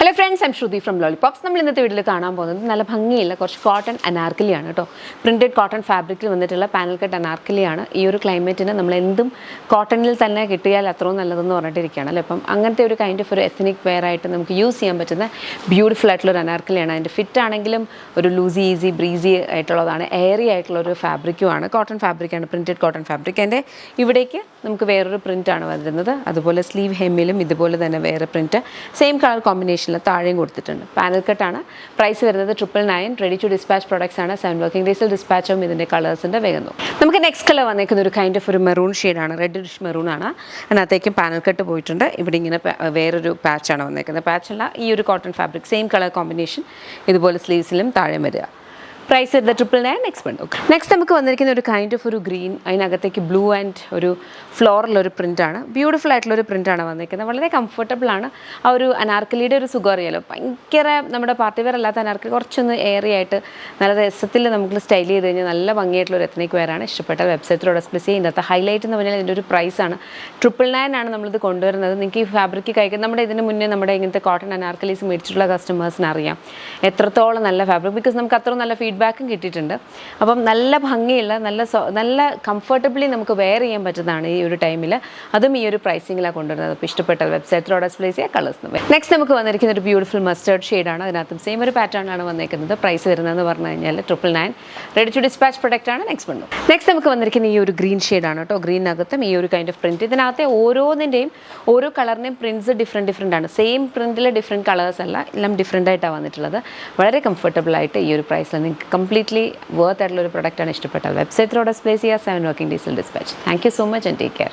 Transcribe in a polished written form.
Hello friends, I'm Shruti from Lollipops. നമ്മൾ ഇന്നത്തെ വീഡിയോയിൽ കാണാൻ പോകുന്നത് നല്ല ഭംഗിയുള്ള കുറച്ച് കോട്ടൺ അനാർക്കലിയാണ് കേട്ടോ. പ്രിൻറ്റഡ് കോട്ടൺ ഫാബ്രിക്കിൽ വന്നിട്ടുള്ള പാനൽ കട്ട് അനാർക്കലിയാണ്. ഈ ഒരു ക്ലൈമറ്റിന് നമ്മൾ എന്തും കോട്ടണിൽ തന്നെ കിട്ടിയാൽ അത്രയും നല്ലതെന്ന് പറഞ്ഞിട്ടിരിക്കുകയാണ് അല്ലേ. അപ്പം അങ്ങനത്തെ ഒരു കൈൻഡ് ഓഫ് ഒരു എത്നിക് വെയർ ആയിട്ട് നമുക്ക് യൂസ് ചെയ്യാൻ പറ്റുന്ന ബ്യൂട്ടിഫുൾ ആയിട്ടുള്ള ഒരു അനാർക്കലിയാണ്. അതിൻ്റെ ഫിറ്റ് ആണെങ്കിലും ഒരു ലൂസി ഈസി ബ്രീസി ആയിട്ടുള്ളതാണ്, എയറി ആയിട്ടുള്ള ഒരു ഫാബ്രിക്കുമാണ്. കോട്ടൺ ഫാബ്രിക്കാണ്, പ്രിൻറ്റഡ് കോട്ടൺ ഫാബ്രിക്. അതിൻ്റെ ഇവിടേക്ക് നമുക്ക് വേറൊരു പ്രിൻ്റാണ് വരുന്നത്. അതുപോലെ സ്ലീവ് ഹെമ്മിലും ഇതുപോലെ തന്നെ വേറെ പ്രിൻറ്റ്, സെയിം കളർ കോമ്പിനേഷനിൽ താഴെയും കൊടുത്തിട്ടുണ്ട്. പാനൽ കട്ടാണ്. പ്രൈസ് വരുന്നത് 999. റെഡി ടു ഡിസ്പാച്ച് പ്രോഡക്ട്സ് ആണ്. 7 വർക്കിംഗ് ഡേയ്സിൽ ഡിസ്പാച്ച് ആവും. ഇതിൻ്റെ കളേഴ്സിൻ്റെ വേഗം നമുക്ക് നെക്സ്റ്റ് കളർ വന്നേക്കുന്ന ഒരു കൈൻഡ് ഓഫ് ഒരു മെറൂൺ ഷെയ്ഡാണ്, റെഡിഷ് മെറൂൺ ആണ്. അതിനകത്തേക്കും പാനൽ കട്ട് പോയിട്ടുണ്ട്. ഇവിടെ ഇങ്ങനെ വേറൊരു പാച്ചാണ് വന്നേക്കുന്നത്. പാച്ചല്ല, ഈ ഒരു cotton fabric same colour combination ഇതുപോലെ സ്ലീവ്സിലും താഴെ വരിക. പ്രൈസ് വരുന്നത് 999. Next one. ഓക്കെ, നെക്സ്റ്റ് നമുക്ക് വന്നിരിക്കുന്ന ഒരു കൈൻഡ് ഓഫ് ഒരു ഗ്രീൻ, അതിനകത്തേക്ക് ബ്ലൂ ആൻഡ് ഒരു ഫ്ലോറിലൊരു പ്രിൻ്റാണ്. ബ്യൂട്ടിഫുൾ ആയിട്ടുള്ളൊരു പ്രിൻ്റാണ് വന്നിരിക്കുന്നത്. വളരെ കംഫർട്ടബിളാണ്. ആ ഒരു അനാർക്കലിയുടെ ഒരു സുഖം അറിയാലോ. ഭയങ്കര നമ്മുടെ പാർട്ടി വെയർ അല്ലാത്ത അനാർക്കലി കുറച്ചൊന്ന് എയറി ആയിട്ട് നല്ല രസത്തിൽ നമുക്ക് സ്റ്റൈൽ ചെയ്ത് കഴിഞ്ഞാൽ നല്ല ഭംഗിയായിട്ടുള്ള ഒരു എത്നിക് വെയറാണ്. ഇഷ്ടപ്പെട്ട വെബ്സൈറ്റിലൂടെ ഡിസ്പ്ലേ ചെയ്യുന്നത്. ഇതിനകത്ത് ഹൈലൈറ്റ് എന്ന് പറഞ്ഞാൽ ഇതിൻ്റെ ഒരു പ്രൈസാണ് 999 ആണ് നമ്മളിത് കൊണ്ടുവരുന്നത്. നിങ്ങൾക്ക് ഈ ഫാബ്രിക് കഴിക്കുന്നത് നമ്മുടെ ഇതിന് മുന്നേ നമ്മുടെ ഇങ്ങനത്തെ കോട്ടൺ അനാർക്കലീസ് മേടിച്ചിട്ടുള്ള കസ്റ്റമേഴ്സിന് അറിയാം എത്രത്തോളം നല്ല ഫാബ്രിക്, ബിക്കോസ് നമുക്ക് അത്ര നല്ല ഫീഡ്ബാക്കും കിട്ടിയിട്ടുണ്ട്. അപ്പം നല്ല ഭംഗിയുള്ള നല്ല കംഫർട്ടബിളി നമുക്ക് വെയർ ചെയ്യാൻ പറ്റുന്നതാണ് ഈ ഒരു ടൈമിൽ. അതും ഈ ഒരു പ്രൈസിങ്ങിലാണ് കൊണ്ടുവരുന്നത്. അപ്പോൾ ഇഷ്ടപ്പെട്ട വെബ്സൈറ്റിലൂടെ ഡിസ്പ്ലേ ചെയ്യുക കളേഴ്സ്. നെക്സ്റ്റ് നമുക്ക് വന്നിരിക്കുന്ന ഒരു ബ്യൂട്ടിഫുൾ മസ്റ്റേർഡ് ഷെയ്ഡാണ്. അതിനകത്തും സെയിം ഒരു പാറ്റേൺ ആണ് വന്നിരിക്കുന്നത്. പ്രൈസ് വരുന്നതെന്ന് പറഞ്ഞു കഴിഞ്ഞാൽ 999. റെഡി ടു ഡിസ്പാച്ച് പ്രൊഡക്റ്റ് ആണ്. നെക്സ്റ്റ് നമുക്ക് വന്നിരിക്കുന്ന ഈ ഒരു ഗ്രീൻ ഷെയ്ഡാണ് കേട്ടോ. ഗ്രീനകത്തും ഈ ഒരു കൈൻഡ് ഓഫ് പ്രിൻറ്റ്. ഇതിനകത്തെ ഓരോന്നിൻ്റെയും ഓരോ കളറിൻ്റെയും പ്രിൻറ്റ്സ് ഡിഫറെൻറ്റ് ആണ്. സെയിം പ്രിൻറ്റിൽ ഡിഫറെൻറ്റ് കളേഴ്സ് അല്ല, എല്ലാം ഡിഫറെൻ്റ് ആയിട്ടാണ് വന്നിട്ടുള്ളത്. വളരെ കംഫർട്ടബിൾ ആയിട്ട് ഈ ഒരു പ്രൈസിൽ നിങ്ങൾക്ക് കംപ്ലീറ്റ്ലി വർത്ത് ആയിട്ടുള്ള ഒരു പ്രൊഡക്റ്റാണ്. ഇഷ്ടപ്പെട്ടാൽ വെബ്സൈറ്റിലൂടെ ഡിസ്പ്ലേ ചെയ്യുക. 7 വർക്കിംഗ് ഡേയ്സിൽ dispatch. Thank you so much and take care.